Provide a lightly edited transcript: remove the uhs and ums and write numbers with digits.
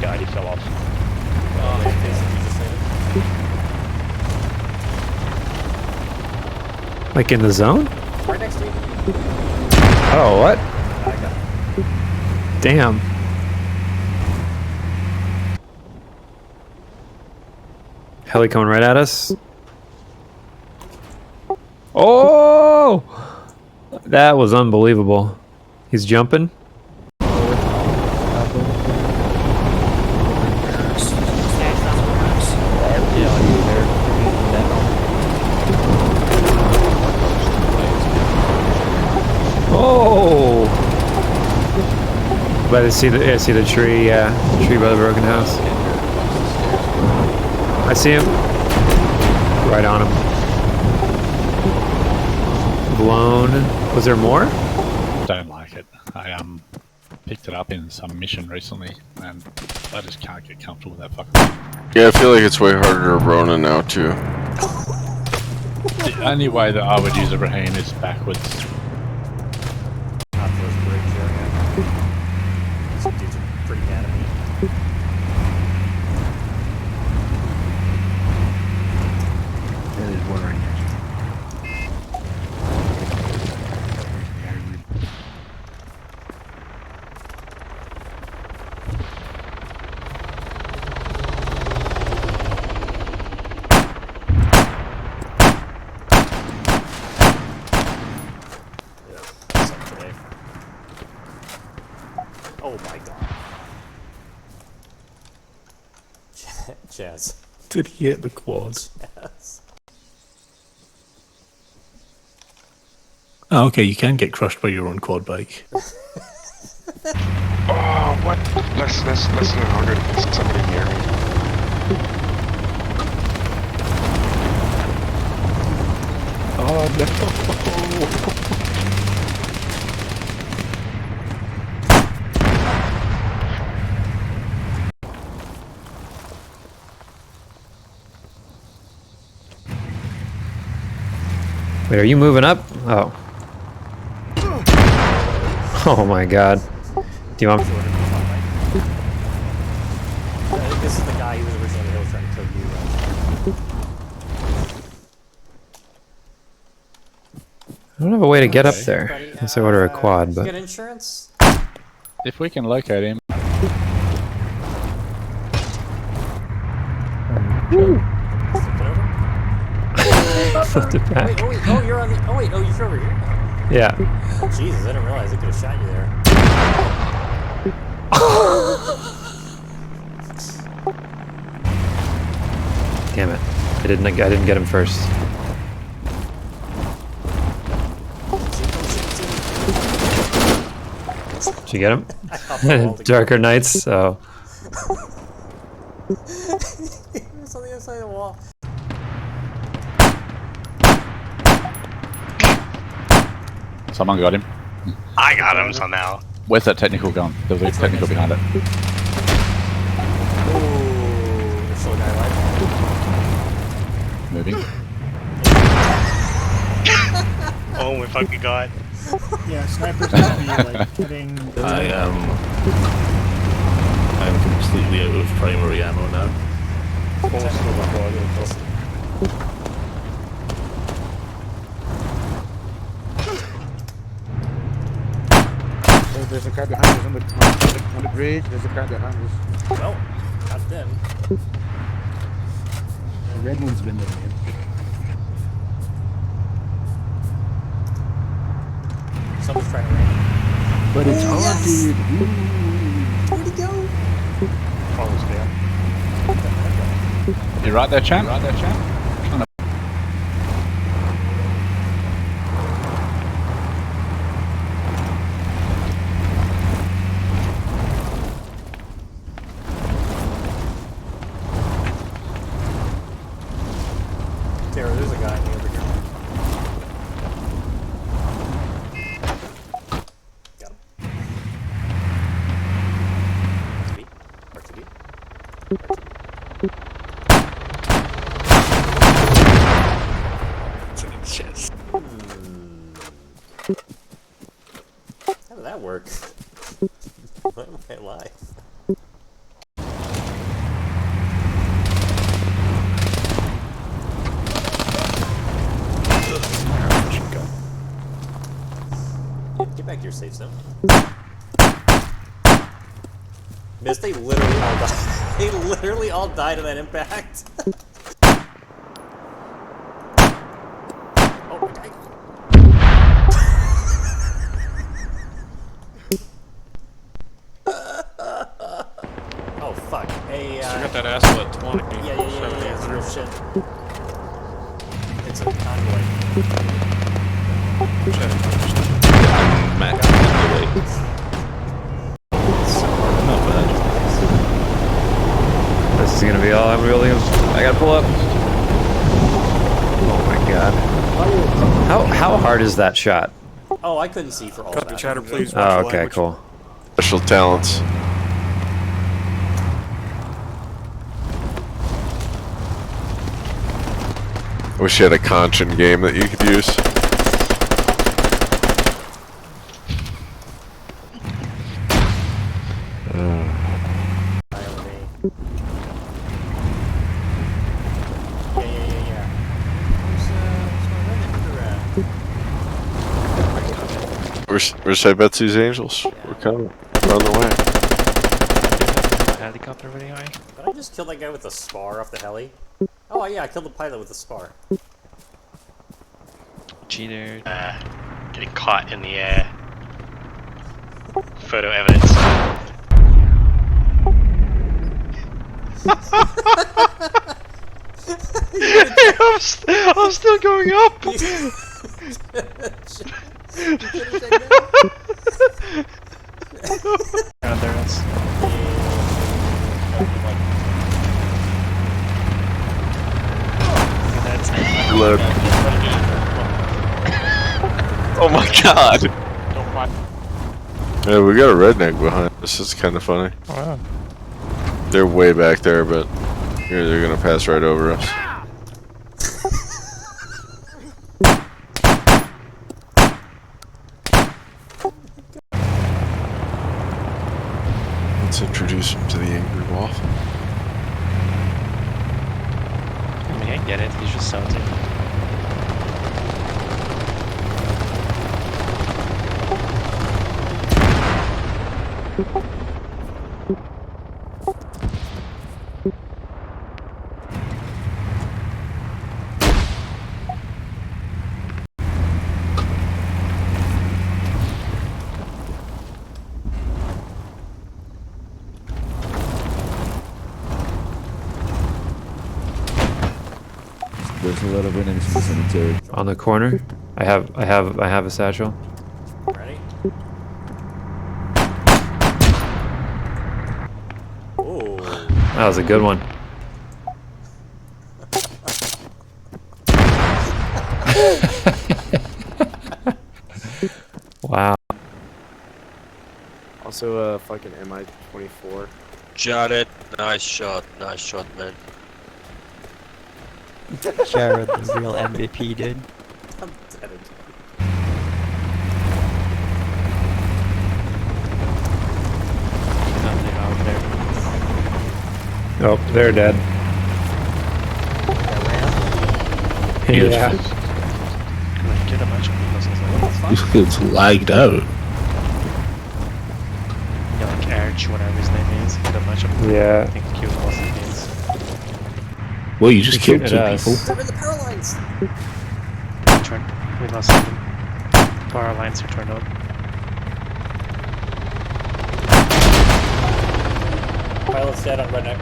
god, he's so lost. Oh, Like in the zone? right next to you. Oh, what? I got it. Damn. Heli coming right at us. Oh! That was unbelievable. He's jumping. Oh! But I see the tree, tree by the broken house. I see him. Right on him. Blown. Was there more? Don't like it. I picked it up in some mission recently, and I just can't get comfortable with that fucking thing. Yeah, I feel like it's way harder to Rona now too. The only way that I would use a Raheem is backwards. Not those bridge area. Some dudes are pretty mad at me. There's one right next to Oh my god. Jazz. Did he hit the quads? Yes. Oh, okay, you can get crushed by your own quad bike. Oh, what? Less than 100. There's somebody near me. Oh no! Wait, are you moving up? Oh. Oh my god. Do you want... I think this is the guy who was originally on the hill trying to kill you, right? I don't have a way to get up Okay. there. Buddy, Unless I order a quad, you but... got insurance? If we can locate him. Flipped it back. Wait, oh, you're on the. Oh, wait, you're over here now. Yeah. Jesus, I didn't realize I could have shot you there. Damn it. I didn't get him first. Did you get him? I hopped the wall to Darker nights, so... He was on the other side of the wall. Someone got him. I got him somehow. Where's that technical gun? There was a technical behind it. Ooh, there's still a guy alive. Moving. Oh my fucking god. Yeah, snipers can be like hitting. I'm completely out of primary ammo now. There's a guy behind us on the bridge. There's a guy behind us. Well, not them. The red one's been there, man. Someone's trying to ram. But it's hard, dude. Where'd he go? Almost down. You right there, champ? Right there, champ? Tara, there's a guy over here. Got him. Speed. RTB. Shit. How did that work? Why am I alive? safe zone. Missed, they literally all died. They literally all died in that impact. Oh, my God. Oh, fuck. Hey, I got that asshole at 20. yeah, real shit. It's a convoy. Mac. Not bad. This is gonna be all I'm really. I gotta pull up. Oh my god. How hard is that shot? Oh, I couldn't see for all Cut the that. chatter, please. Oh, okay, cool. Special talents. I wish you had a Cruisin game that you could use. Yeah. Where's Where's Say Betsy's Angels? We're coming. We're on the way. Helicopter really high. Did I just kill that guy with the spar off the heli? Oh yeah, I killed the pilot with the spar. Cheater. Getting caught in the air. Photo evidence. I'm still going up. There else. Reload. Oh my god! Yeah, we got a redneck behind us. This is kind of funny. Wow. They're way back there, but here they're gonna pass right over us. Let's introduce him to the angry waffle. I mean, I get it. He's just salty. There's a lot of enemies in the cemetery. On the corner. I have a satchel. Ready? Ooh. That was a good one. Wow. Also, fucking MI-24. Jared, nice shot, man. Jared, the real MVP, dude. I'm dead. Oh, they're dead. Yeah. Get a bunch of people. This kid's lagged out. Yeah, like Arch, whatever his name is. Get a bunch of people. Yeah. I think Q was it means. Well, you just killed Shooting two at us. people. They're in the power lines. Turn. We lost something. Power lines are turned on. Pilot's dead on redneck.